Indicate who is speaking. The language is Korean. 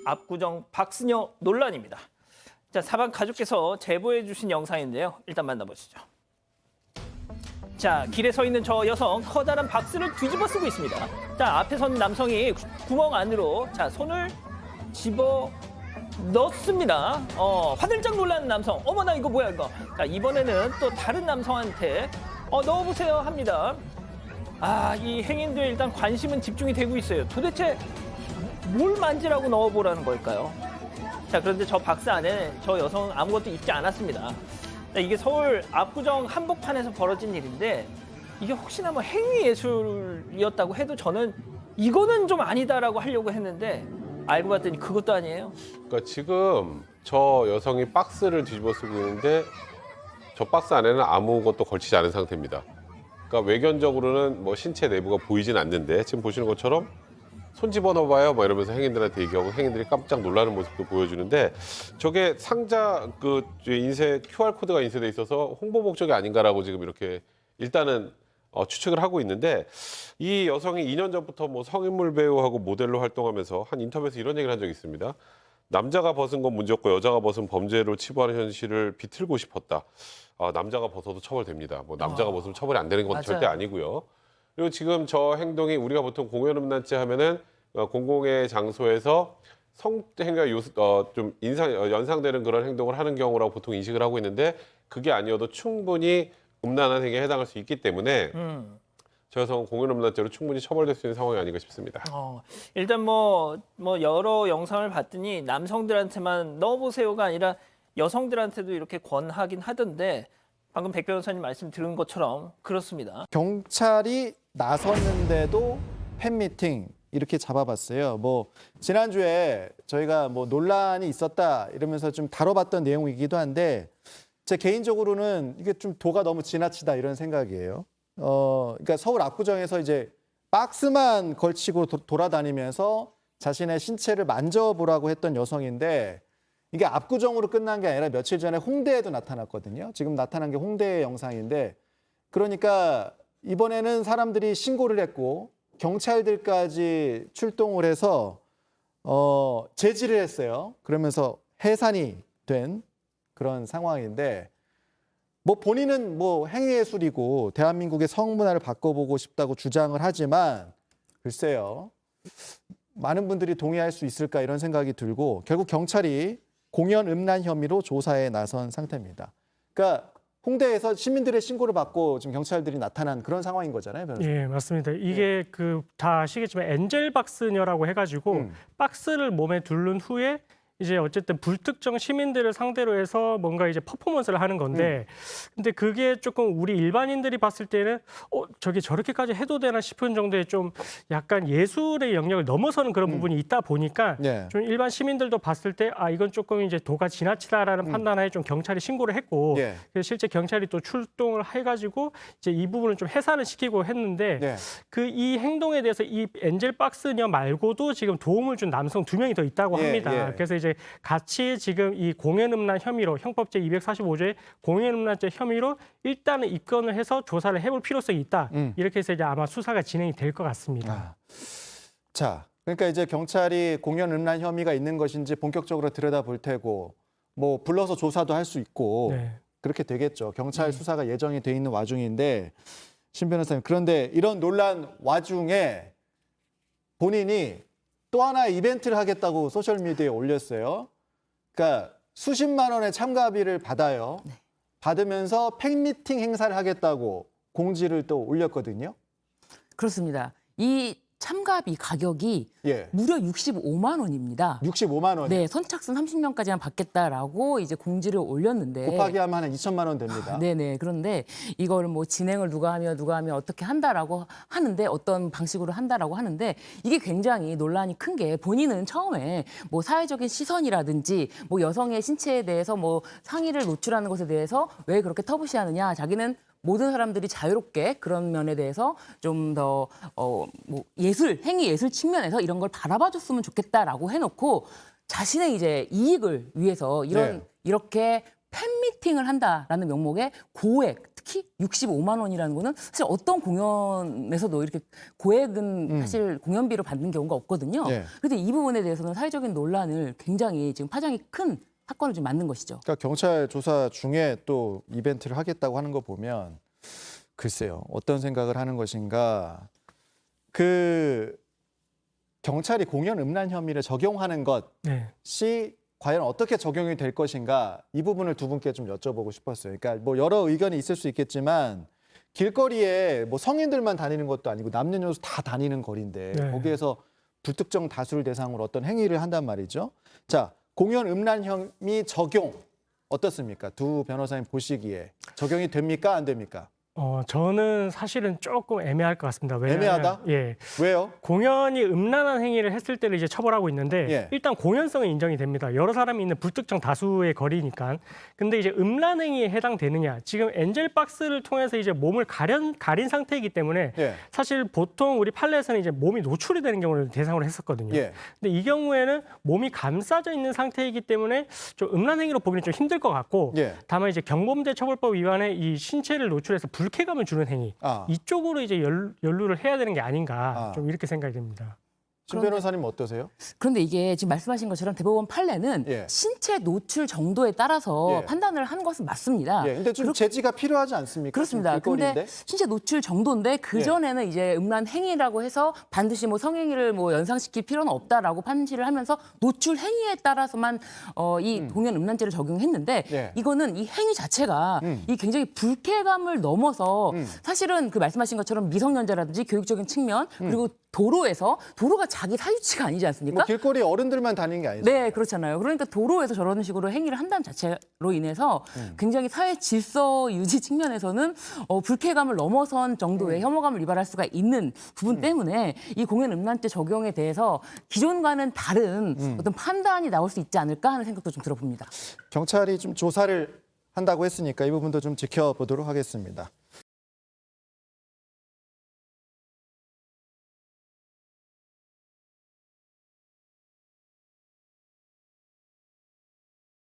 Speaker 1: 압구정 박스녀 논란입니다. 자, 사방 가족께서 제보해 주신 영상인데요. 일단 만나보시죠. 자, 길에 서 있는 저 여성 커다란 박스를 뒤집어 쓰고 있습니다. 자, 앞에 선 남성이 구멍 안으로 손을 집어 넣습니다. 화들짝 놀라는 남성. 어머나 이거 뭐야 이거. 자, 이번에는 또 다른 남성한테 넣어보세요 합니다. 이 행인들 일단 관심은 집중이 되고 있어요. 도대체 뭘 만지라고 넣어보라는 걸까요? 자, 그런데 저 박스 안에 저 여성은 아무것도 입지 않았습니다. 자, 이게 서울 압구정 한복판에서 벌어진 일인데 이게 혹시나 뭐 행위예술이었다고 해도 저는 이거는 좀 아니다라고 하려고 했는데 알고 봤더니 그것도 아니에요.
Speaker 2: 그러니까 지금 저 여성이 박스를 뒤집어 쓰고 있는데 저 박스 안에는 아무것도 걸치지 않은 상태입니다. 그러니까 외견적으로는 뭐 신체 내부가 보이진 않는데 지금 보시는 것처럼 손 집어넣어봐요 뭐 이러면서 행인들한테 얘기하고 행인들이 깜짝 놀라는 모습도 보여주는데 저게 상자 인쇄 QR 코드가 인쇄돼 있어서 홍보 목적이 아닌가라고 지금 이렇게 일단은 추측을 하고 있는데 이 여성이 2년 전부터 뭐 성인물 배우하고 모델로 활동하면서 한 인터뷰에서 이런 얘기를 한 적이 있습니다. 남자가 벗은 건 문제였고 여자가 벗은 범죄로 치부하는 현실을 비틀고 싶었다. 남자가 벗어도 처벌됩니다. 뭐 남자가 벗으면 처벌이 안 되는 건
Speaker 1: 맞아요.
Speaker 2: 절대 아니고요. 그리고 지금 저 행동이 우리가 보통 공연음란죄 하면은 공공의 장소에서 성행위가 좀 연상되는 그런 행동을 하는 경우라고 보통 인식을 하고 있는데 그게 아니어도 충분히 음란한 행위에 해당할 수 있기 때문에 저 여성은 공연음란죄로 충분히 처벌될 수 있는 상황이 아닌가 싶습니다.
Speaker 1: 일단 뭐 여러 영상을 봤더니 남성들한테만 넣어보세요가 아니라 여성들한테도 이렇게 권하긴 하던데 방금 백 변호사님 말씀 들은 것처럼 그렇습니다.
Speaker 3: 경찰이 나섰는데도 팬미팅 이렇게 잡아봤어요. 뭐 지난주에 저희가 뭐 논란이 있었다 이러면서 좀 다뤄봤던 내용이기도 한데 제 개인적으로는 이게 좀 도가 너무 지나치다 이런 생각이에요. 그러니까 서울 압구정에서 이제 박스만 걸치고 돌아다니면서 자신의 신체를 만져보라고 했던 여성인데 이게 압구정으로 끝난 게 아니라 며칠 전에 홍대에도 나타났거든요. 지금 나타난 게 홍대의 영상인데 그러니까 이번에는 사람들이 신고를 했고 경찰들까지 출동을 해서 제지를 했어요. 그러면서 해산이 된 그런 상황인데 뭐 본인은 뭐 행위예술이고 대한민국의 성문화를 바꿔보고 싶다고 주장을 하지만 글쎄요. 많은 분들이 동의할 수 있을까 이런 생각이 들고 결국 경찰이 공연 음란 혐의로 조사에 나선 상태입니다. 그러니까 홍대에서 시민들의 신고를 받고 지금 경찰들이 나타난 그런 상황인 거잖아요, 변호사님.
Speaker 4: 예, 맞습니다. 이게 다 아시겠지만 엔젤 박스녀라고 해가지고 박스를 몸에 두른 후에 이제 어쨌든 불특정 시민들을 상대로 해서 뭔가 이제 퍼포먼스를 하는 건데 근데 그게 조금 우리 일반인들이 봤을 때는 저게 저렇게까지 해도 되나 싶은 정도의 좀 약간 예술의 영역을 넘어서는 그런 부분이 있다 보니까 좀 일반 시민들도 봤을 때 이건 조금 이제 도가 지나치다라는 판단하에 좀 경찰이 신고를 했고 그래서 실제 경찰이 또 출동을 해가지고 이제 이 부분을 좀 해산을 시키고 했는데 이 행동에 대해서 이 엔젤 박스녀 말고도 지금 도움을 준 남성 2명이 더 있다고 합니다. 그래서 이제 같이 지금 이 공연음란 혐의로 형법제 245조의 공연음란죄 혐의로 일단은 입건을 해서 조사를 해볼 필요성이 있다. 이렇게 해서 이제 아마 수사가 진행이 될 것 같습니다.
Speaker 3: 자, 그러니까 이제 경찰이 공연음란 혐의가 있는 것인지 본격적으로 들여다볼 테고 뭐 불러서 조사도 할 수 있고 그렇게 되겠죠. 경찰 수사가 예정이 돼 있는 와중인데 신 변호사님 그런데 이런 논란 와중에 본인이 또 하나 이벤트를 하겠다고 소셜미디어에 올렸어요. 그러니까 수십만 원의 참가비를 받아요. 받으면서 팬미팅 행사를 하겠다고 공지를 또 올렸거든요.
Speaker 5: 그렇습니다. 이 참가비 가격이 무려 65만 원입니다.
Speaker 3: 65만 원.
Speaker 5: 네, 선착순 30명까지만 받겠다라고 이제 공지를 올렸는데
Speaker 3: 곱하기 하면 한 2천만 원 됩니다.
Speaker 5: 네네. 그런데 이걸 뭐 진행을 누가 하면 어떻게 한다라고 하는데 어떤 방식으로 한다라고 하는데 이게 굉장히 논란이 큰 게 본인은 처음에 뭐 사회적인 시선이라든지 뭐 여성의 신체에 대해서 뭐 상의를 노출하는 것에 대해서 왜 그렇게 터부시하느냐 자기는 모든 사람들이 자유롭게 그런 면에 대해서 좀 더 뭐 행위 예술 측면에서 이런 걸 바라봐줬으면 좋겠다라고 해놓고 자신의 이제 이익을 위해서 이렇게 팬미팅을 한다라는 명목의 고액 특히 65만 원이라는 거는 사실 어떤 공연에서도 이렇게 고액은 사실 공연비로 받는 경우가 없거든요.
Speaker 3: 예.
Speaker 5: 그런데 이 부분에 대해서는 사회적인 논란을 굉장히 지금 파장이 큰 사건을 좀 만든 것이죠.
Speaker 3: 그러니까 경찰 조사 중에 또 이벤트를 하겠다고 하는 거 보면 글쎄요. 어떤 생각을 하는 것인가. 그 경찰이 공연 음란 혐의를 적용하는
Speaker 4: 네.
Speaker 3: 것이 과연 어떻게 적용이 될 것인가 이 부분을 두 분께 좀 여쭤보고 싶었어요. 그러니까 뭐 여러 의견이 있을 수 있겠지만 길거리에 뭐 성인들만 다니는 것도 아니고 남녀노소 다 다니는 거리인데
Speaker 4: 네.
Speaker 3: 거기에서 불특정 다수를 대상으로 어떤 행위를 한단 말이죠. 자, 공연 음란 혐의 적용 어떻습니까? 두 변호사님 보시기에 적용이 됩니까? 안 됩니까?
Speaker 4: 저는 사실은 조금 애매할 것 같습니다. 왜냐하면,
Speaker 3: 애매하다?
Speaker 4: 예.
Speaker 3: 왜요?
Speaker 4: 공연이 음란한 행위를 했을 때를 이제 처벌하고 있는데
Speaker 3: 예.
Speaker 4: 일단 공연성은 인정이 됩니다. 여러 사람이 있는 불특정 다수의 거리니까. 근데 이제 음란 행위에 해당되느냐? 지금 엔젤박스를 통해서 이제 몸을 가린 상태이기 때문에
Speaker 3: 예.
Speaker 4: 사실 보통 우리 판례에서는 이제 몸이 노출이 되는 경우를 대상으로 했었거든요.
Speaker 3: 예.
Speaker 4: 근데 이 경우에는 몸이 감싸져 있는 상태이기 때문에 좀 음란 행위로 보기는 좀 힘들 것 같고
Speaker 3: 예.
Speaker 4: 다만 이제 경범죄처벌법 위반에 이 신체를 노출해서 불쾌감을 주는 행위 이쪽으로 이제 연루를 해야 되는 게 아닌가 좀 이렇게 생각이 됩니다.
Speaker 3: 신 변호사님 어떠세요?
Speaker 5: 그런데 이게 지금 말씀하신 것처럼 대법원 판례는
Speaker 3: 예.
Speaker 5: 신체 노출 정도에 따라서
Speaker 3: 예.
Speaker 5: 판단을 한 것은 맞습니다.
Speaker 3: 예, 근데 좀 제지가 필요하지 않습니까?
Speaker 5: 그렇습니다.
Speaker 3: 지금 길거리인데?
Speaker 5: 근데 신체 노출 정도인데 그 전에는 이제 음란 행위라고 해서 반드시 뭐 성행위를 뭐 연상시킬 필요는 없다라고 판시를 하면서 노출 행위에 따라서만 이 공연 음란죄를 적용했는데
Speaker 3: 예.
Speaker 5: 이거는 이 행위 자체가 이 굉장히 불쾌감을 넘어서 사실은 그 말씀하신 것처럼 미성년자라든지 교육적인 측면 그리고 도로가 자기 사유치가 아니지 않습니까?
Speaker 3: 뭐 길거리 어른들만 다니는 게 아니죠.
Speaker 5: 네, 그렇잖아요. 그러니까 도로에서 저런 식으로 행위를 한다는 자체로 인해서 굉장히 사회 질서 유지 측면에서는 불쾌감을 넘어선 정도의 혐오감을 유발할 수가 있는 부분 때문에 이 공연 음란죄 적용에 대해서 기존과는 다른 어떤 판단이 나올 수 있지 않을까 하는 생각도 좀 들어봅니다.
Speaker 3: 경찰이 좀 조사를 한다고 했으니까 이 부분도 좀 지켜보도록 하겠습니다.